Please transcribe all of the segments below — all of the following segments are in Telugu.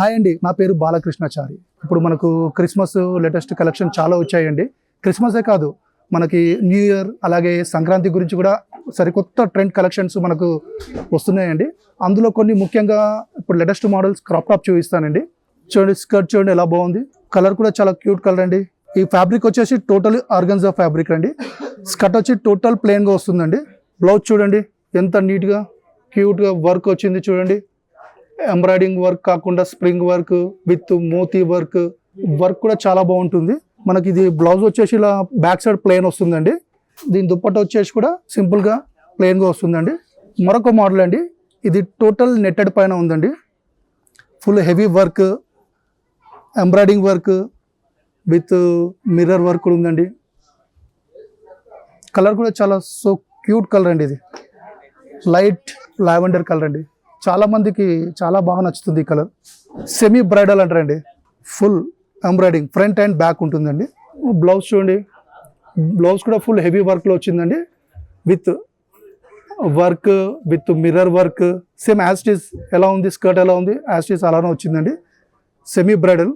హాయ్ అండి, నా పేరు బాలకృష్ణాచారి. ఇప్పుడు మనకు క్రిస్మస్ లేటెస్ట్ కలెక్షన్ చాలా వచ్చాయండి. క్రిస్మసే కాదు, మనకి న్యూ ఇయర్ అలాగే సంక్రాంతి గురించి కూడా సరికొత్త ట్రెండ్ కలెక్షన్స్ మనకు వస్తున్నాయండి. అందులో కొన్ని ముఖ్యంగా ఇప్పుడు లేటెస్ట్ మోడల్స్ క్రాప్ టాప్ చూపిస్తానండి. చూడండి, స్కర్ట్ చూడండి ఎలా బాగుంది. కలర్ కూడా చాలా క్యూట్ కలర్ అండి. ఈ ఫ్యాబ్రిక్ వచ్చేసి టోటల్ ఆర్గన్జా ఫ్యాబ్రిక్ అండి. స్కర్ట్ వచ్చి టోటల్ ప్లెయిన్గా వస్తుందండి. బ్లౌజ్ చూడండి ఎంత నీట్గా క్యూట్గా వర్క్ వచ్చింది చూడండి. ఎంబ్రాయిడింగ్ వర్క్ కాకుండా స్ప్రింగ్ వర్క్ విత్ మోతీ వర్క్ కూడా చాలా బాగుంటుంది. మనకి ఇది బ్లౌజ్ వచ్చేసి ఇలా బ్యాక్ సైడ్ ప్లెయిన్ వస్తుందండి. దీని దుప్పట్టా వచ్చేసి కూడా సింపుల్గా ప్లెయిన్గా వస్తుందండి. మరొక మోడల్ అండి, ఇది టోటల్ నెట్టెడ్ పైన ఉందండి. Full heavy work, embroidering work with mirror work కూడా ఉందండి. కలర్ కూడా చాలా సో క్యూట్ కలర్ అండి. ఇది లైట్ లావెండర్ కలర్ అండి. చాలా మందికి చాలా బాగా నచ్చుతుంది ఈ కలర్. సెమీ బ్రైడల్ అంటారండి. Full embroidering front and back ఉంటుందండి. బ్లౌజ్ చూడండి, బ్లౌజ్ కూడా ఫుల్ హెవీ వర్క్లో వచ్చిందండి. With work with mirror work same as it is ఎలా ఉంది, స్కర్ట్ ఎలా ఉంది యాజ్ ఇట్ ఈస్ అలానే వచ్చిందండి. Semi bridal.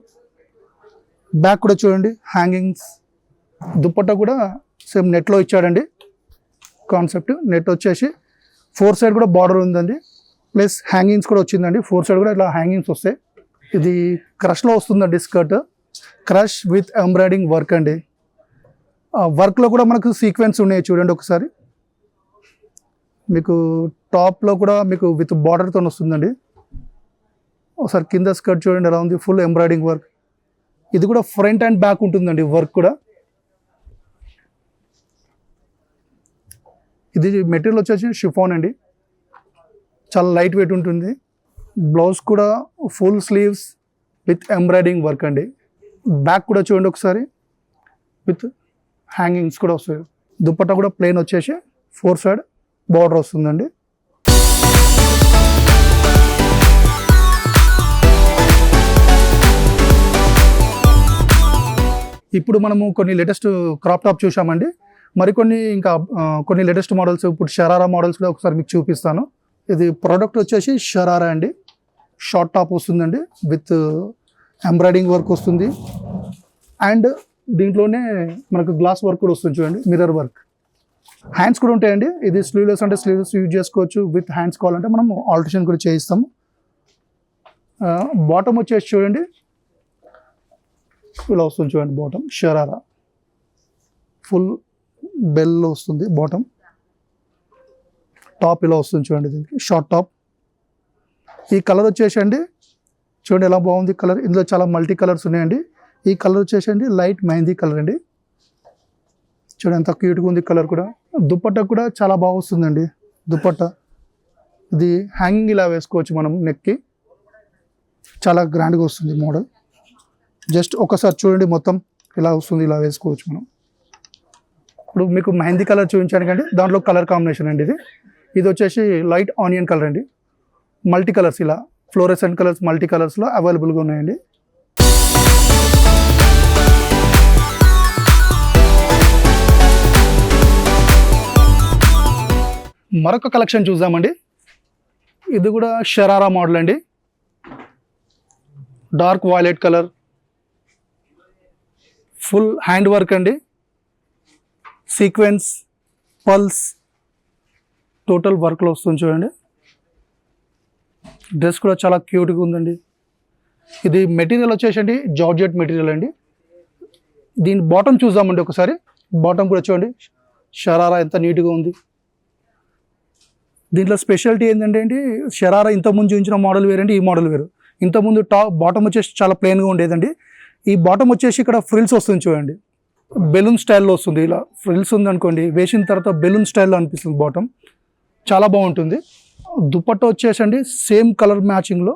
బ్యాక్ కూడా చూడండి హ్యాంగింగ్స్. దుప్పట్టా కూడా సేమ్ నెట్లో ఇచ్చాడండి. కాన్సెప్ట్ నెట్ వచ్చేసి 4 సైడ్ కూడా బార్డర్ ఉందండి. ప్లస్ హ్యాంగింగ్స్ కూడా వచ్చిందండి. 4 సైడ్ కూడా ఇట్లా హ్యాంగింగ్స్ వస్తాయి. ఇది క్రష్లో వస్తుందండి. Skirt crush with embroidering work అండి. వర్క్లో కూడా మనకు సీక్వెన్స్ ఉన్నాయి చూడండి ఒకసారి. మీకు టాప్లో కూడా మీకు విత్ బార్డర్తో వస్తుందండి. ఒకసారి కింద స్కర్ట్ చూడండి ఎలా ఉంది, ఫుల్ ఎంబ్రాయిడింగ్ వర్క్. ఇది కూడా ఫ్రంట్ అండ్ బ్యాక్ ఉంటుందండి వర్క్ కూడా. ఇది మెటీరియల్ వచ్చేసి షిఫాన్ అండి. చాలా లైట్ వెయిట్ ఉంటుంది. బ్లౌజ్ కూడా full sleeves with embroidering work అండి. బ్యాక్ కూడా చూడండి ఒకసారి విత్ హ్యాంగింగ్స్ కూడా వస్తాయి. దుప్పట్టా కూడా ప్లెయిన్ వచ్చేసి 4 సైడ్ బార్డర్ వస్తుందండి. ఇప్పుడు మనము కొన్ని లేటెస్ట్ క్రాప్ టాప్ చూసామండి. మరికొన్ని ఇంకా కొన్ని లేటెస్ట్ మోడల్స్ ఇప్పుడు షరారా మోడల్స్ కూడా ఒకసారి మీకు చూపిస్తాను. ఇది ప్రోడక్ట్ వచ్చేసి షరారా అండి. షార్ట్ టాప్ వస్తుందండి విత్ ఎంబ్రాయిడింగ్ వర్క్ వస్తుంది. అండ్ దీంట్లోనే మనకు గ్లాస్ వర్క్ కూడా వస్తుంది చూడండి, మిర్రర్ వర్క్. హ్యాండ్స్ కూడా ఉంటాయండి. ఇది స్లీవ్లెస్ అంటే స్లీవ్లెస్ యూజ్ చేసుకోవచ్చు. విత్ హ్యాండ్స్ కావాలంటే మనం ఆల్టరేషన్ కూడా చేయిస్తాము. బాటమ్ వచ్చేసి చూడండి ఇలా వస్తుంది చూడండి. బాటమ్ షరారా ఫుల్ బెల్ వస్తుంది. బాటమ్ టాప్ ఇలా వస్తుంది చూడండి. దీనికి షార్ట్ టాప్. ఈ కలర్ వచ్చేసండి చూడండి ఎలా బాగుంది కలర్. ఇందులో చాలా మల్టీ కలర్స్ ఉన్నాయండి. ఈ కలర్ వచ్చేసండి లైట్ మెహందీ కలర్ అండి. చూడండి ఎంత క్యూట్గా ఉంది కలర్ కూడా. దుప్పట్టా కూడా చాలా బాగా వస్తుందండి. దుప్పట్టా ఇది హ్యాంగింగ్ ఇలా వేసుకోవచ్చు మనం నెక్కి. చాలా గ్రాండ్గా వస్తుంది మోడల్. జస్ట్ ఒకసారి చూడండి మొత్తం ఇలా వస్తుంది, ఇలా వేసుకోవచ్చు మనం. ఇప్పుడు మీకు మెహందీ కలర్ చూపించాను కండి, దాంట్లో కలర్ కాంబినేషన్ అండి ఇది. ఇది వచ్చేసి లైట్ ఆనియన్ కలర్ అండి. మల్టీ కలర్స్ ఇలా ఫ్లోరెసెంట్ కలర్స్ మల్టీ కలర్స్లో అవైలబుల్గా ఉన్నాయండి. మరొక కలెక్షన్ చూద్దామండి. ఇది కూడా షరారా మోడల్ అండి. Dark violet colour, full hand work అండి. సీక్వెన్స్, పల్స్ టోటల్ వర్క్లో వస్తుంది చూడండి. డ్రెస్ కూడా చాలా క్యూట్గా ఉందండి. ఇది మెటీరియల్ వచ్చేసండి జార్జెట్ మెటీరియల్ అండి. దీని బాటమ్ చూద్దామండి ఒకసారి. బాటమ్ కూడా చూడండి షరారా ఎంత నీట్గా ఉంది. దీంట్లో స్పెషాలిటీ ఏంటంటే షరారా ఇంతకుముందు చూపించిన మోడల్ వేరండి, ఈ మోడల్ వేరు. ఇంతకుముందు బాటమ్ వచ్చేసి చాలా ప్లెయిన్గా ఉండేదండి. ఈ బాటమ్ వచ్చేసి ఇక్కడ ఫ్రిల్స్ వస్తుంది చూడండి. బెలూన్ స్టైల్లో వస్తుంది. ఇలా ఫ్రిల్స్ ఉంది అనుకోండి, వేసిన తర్వాత బెలూన్ స్టైల్లో అనిపిస్తుంది బాటమ్. చాలా బాగుంటుంది. దుపట్టా వచ్చేసండి సేమ్ కలర్ మ్యాచింగ్లో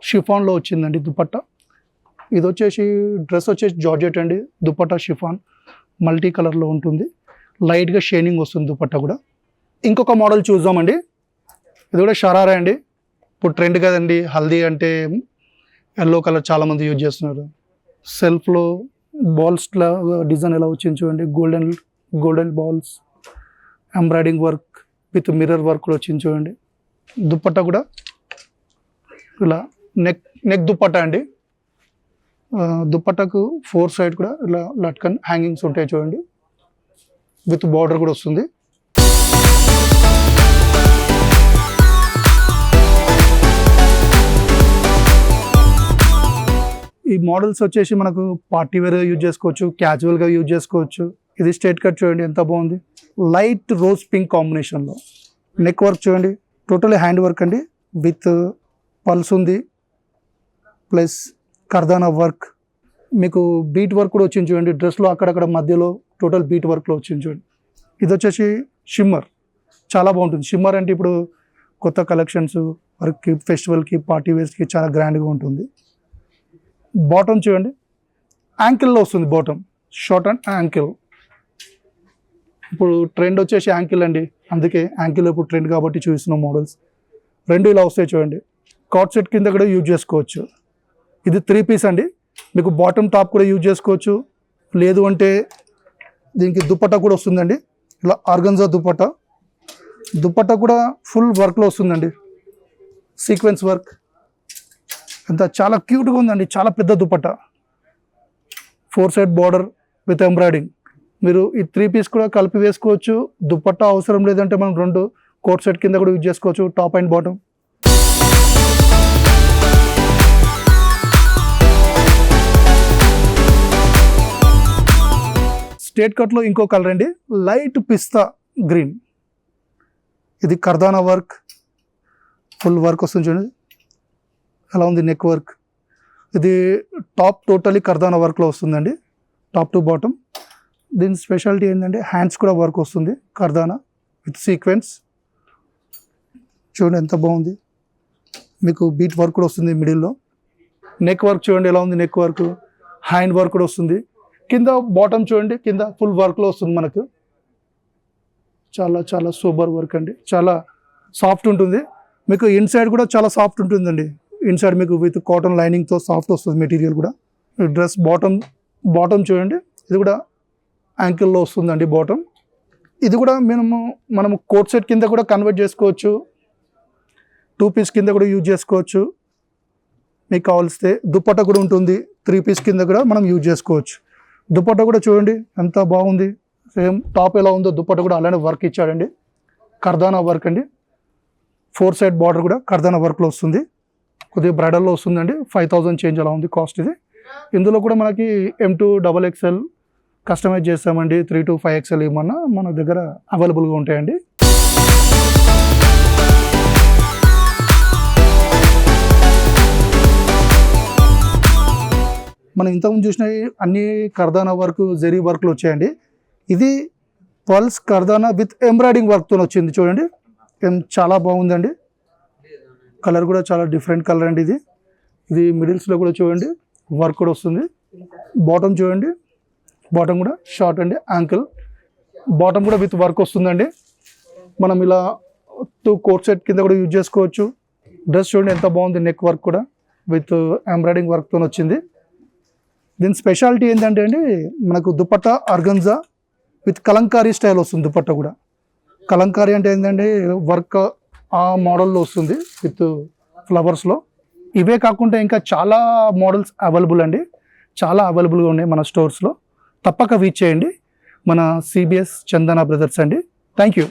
షిఫాన్లో వచ్చిందండి దుపట్టా. ఇది వచ్చేసి డ్రెస్ వచ్చేసి జార్జెట్ అండి. దుపట్టా షిఫాన్ మల్టీ కలర్లో ఉంటుంది. లైట్గా షైనింగ్ వస్తుంది దుపట్టా కూడా. ఇంకొక మోడల్ చూద్దామండి. ఇది కూడా షరారా అండి. ఇప్పుడు ట్రెండ్ కదండి, హల్దీ అంటే ఎల్లో కలర్ చాలామంది యూజ్ చేస్తున్నారు. సెల్ఫ్లో బాల్స్ డిజైన్ ఎలా వచ్చింది చూడండి. Golden balls, embroidering work with mirror work కూడా వచ్చింది చూడండి. దుప్పట్టా కూడా ఇలా నెక్ దుప్పట్టా అండి. దుప్పట్టకు 4 సైడ్ కూడా ఇలా లట్కన్ హ్యాంగింగ్స్ ఉంటాయి చూడండి, విత్ బార్డర్ కూడా వస్తుంది. ఈ మోడల్స్ వచ్చేసి మనకు పార్టీ వేర్గా యూజ్ చేసుకోవచ్చు, క్యాజువల్గా యూజ్ చేసుకోవచ్చు. ఇది స్ట్రైట్ కట్ చూడండి ఎంత బాగుంది, లైట్ రోజ్ పింక్ కాంబినేషన్లో. నెక్ వర్క్ చూడండి, టోటలీ హ్యాండ్ వర్క్ అండి, విత్ పల్స్ ఉంది, ప్లస్ కర్దానా వర్క్. మీకు బీట్ వర్క్ కూడా వచ్చింది చూడండి, డ్రెస్లో అక్కడక్కడ మధ్యలో టోటల్ బీట్ వర్క్లో వచ్చింది చూడండి. ఇది వచ్చేసి షిమ్మర్, చాలా బాగుంటుంది. షిమ్మర్ అంటే ఇప్పుడు కొత్త కలెక్షన్స్ వర్క్కి, ఫెస్టివల్కి, పార్టీ వేర్స్కి చాలా గ్రాండ్గా ఉంటుంది. బాటమ్ చూడండి, యాంకిల్లో వస్తుంది బాటమ్, షార్ట్ అండ్ యాంకిల్. ఇప్పుడు ట్రెండ్ వచ్చేసి యాంకిల్ అండి, అందుకే యాంకిల్ ఇప్పుడు ట్రెండ్ కాబట్టి చూపిస్తున్నాం మోడల్స్. రెండు ఇలా వస్తాయి చూడండి, కార్డ్ సెట్ కింద కూడా యూజ్ చేసుకోవచ్చు. ఇది 3 పీస్ అండి, మీకు బాటమ్ టాప్ కూడా యూజ్ చేసుకోవచ్చు. లేదు అంటే దీనికి దుప్పట్టా కూడా వస్తుందండి, ఇలా ఆర్గన్జా దుప్పట్టా. దుప్పట్టా కూడా ఫుల్ వర్క్లో వస్తుందండి, సీక్వెన్స్ వర్క్. అంత చాలా క్యూట్గా ఉందండి, చాలా పెద్ద dupatta, 4 side border with embroidering. మీరు ఈ 3 పీస్ కూడా కలిపి వేసుకోవచ్చు. దుపట్టా అవసరం లేదంటే మనం 2 కోట్ సెట్ కింద కూడా యూజ్ చేసుకోవచ్చు, టాప్ అండ్ బాటమ్. స్ట్రేట్ కట్లో ఇంకో కలర్ అండి, లైట్ పిస్తా గ్రీన్. ఇది కర్దానా వర్క్, ఫుల్ వర్క్ వస్తుంది చూడండి, అలా ఉంది నెక్ వర్క్. ఇది టాప్ టోటలీ కర్దానా వర్క్లో వస్తుందండి, టాప్ టు బాటమ్. దీని స్పెషాలిటీ ఏంటంటే హ్యాండ్స్ కూడా వర్క్ వస్తుంది, కర్దానా విత్ సీక్వెన్స్. చూడండి ఎంత బాగుంది, మీకు బీట్ వర్క్ కూడా వస్తుంది మిడిల్లో. నెక్ వర్క్ చూడండి ఎలా ఉంది, నెక్ వర్క్, హ్యాండ్ వర్క్ కూడా వస్తుంది. కింద బాటమ్ చూడండి, కింద ఫుల్ వర్క్లో వస్తుంది మనకు. చాలా చాలా సూపర్ వర్క్ అండి, చాలా సాఫ్ట్ ఉంటుంది. మీకు ఇన్సైడ్ కూడా చాలా సాఫ్ట్ ఉంటుందండి, ఇన్సైడ్ మీకు విత్ కాటన్ లైనింగ్తో సాఫ్ట్ వస్తుంది మెటీరియల్ కూడా. డ్రెస్ బాటమ్ చూడండి, ఇది కూడా యాంకిల్లో వస్తుందండి బాటమ్. ఇది కూడా మనము కోట్ సెట్ కింద కూడా కన్వర్ట్ చేసుకోవచ్చు, 2 పీస్ కింద కూడా యూజ్ చేసుకోవచ్చు. మీకు కావాల్స్తే దుప్పట్టా కూడా ఉంటుంది, 3 పీస్ కింద కూడా మనం యూజ్ చేసుకోవచ్చు. దుప్పట్టా కూడా చూడండి ఎంత బాగుంది, సేమ్ టాప్ ఎలా ఉందో దుప్పట్టా కూడా అలానే వర్క్ ఇచ్చాడండి, కర్దానా వర్క్ అండి. 4 సైడ్ బార్డర్ కూడా కర్దానా వర్క్లో వస్తుంది, కొద్దిగా బ్రైడల్లో వస్తుందండి. 5000 చేంజ్ అలా ఉంది కాస్ట్ ఇది. ఇందులో కూడా మనకి M2 XXL కస్టమైజ్ చేస్తామండి, 3 to 5 XL ఏమన్నా మన దగ్గర అవైలబుల్గా ఉంటాయండి. మనం ఇంతకుముందు చూసిన అన్ని కర్దానా వర్క్, జెరీ వర్క్లు వచ్చాయండి. ఇది పల్స్ కర్దానా విత్ ఎంబ్రాయిడింగ్ వర్క్తో వచ్చింది చూడండి, చాలా బాగుందండి. కలర్ కూడా చాలా డిఫరెంట్ కలర్ అండి. ఇది మిడిల్స్లో కూడా చూడండి వర్క్ కూడా వస్తుంది. బాటమ్ చూడండి, బాటమ్ కూడా షార్ట్ అండి, యాంకిల్. బాటమ్ కూడా విత్ వర్క్ వస్తుందండి. మనం ఇలా 2 కోట్ సెట్ కింద కూడా యూజ్ చేసుకోవచ్చు. డ్రెస్ చూడండి ఎంత బాగుంది, నెక్ వర్క్ కూడా విత్ ఎంబ్రాయిడింగ్ వర్క్తో వచ్చింది. దీని స్పెషాలిటీ ఏంటంటే అండి, మనకు dupatta organza with Kalamkari style వస్తుంది. దుపట్టా కూడా కలంకారీ అంటే ఏంటంటే వర్క్ ఆ మోడల్లో వస్తుంది విత్ ఫ్లవర్స్లో. ఇవే కాకుండా ఇంకా చాలా మోడల్స్ అవైలబుల్ అండి, చాలా అవైలబుల్గా ఉన్నాయి మన స్టోర్స్లో. తప్పక విజిట్ చేయండి మన CBS చందన బ్రదర్స్ అండి. Thank you.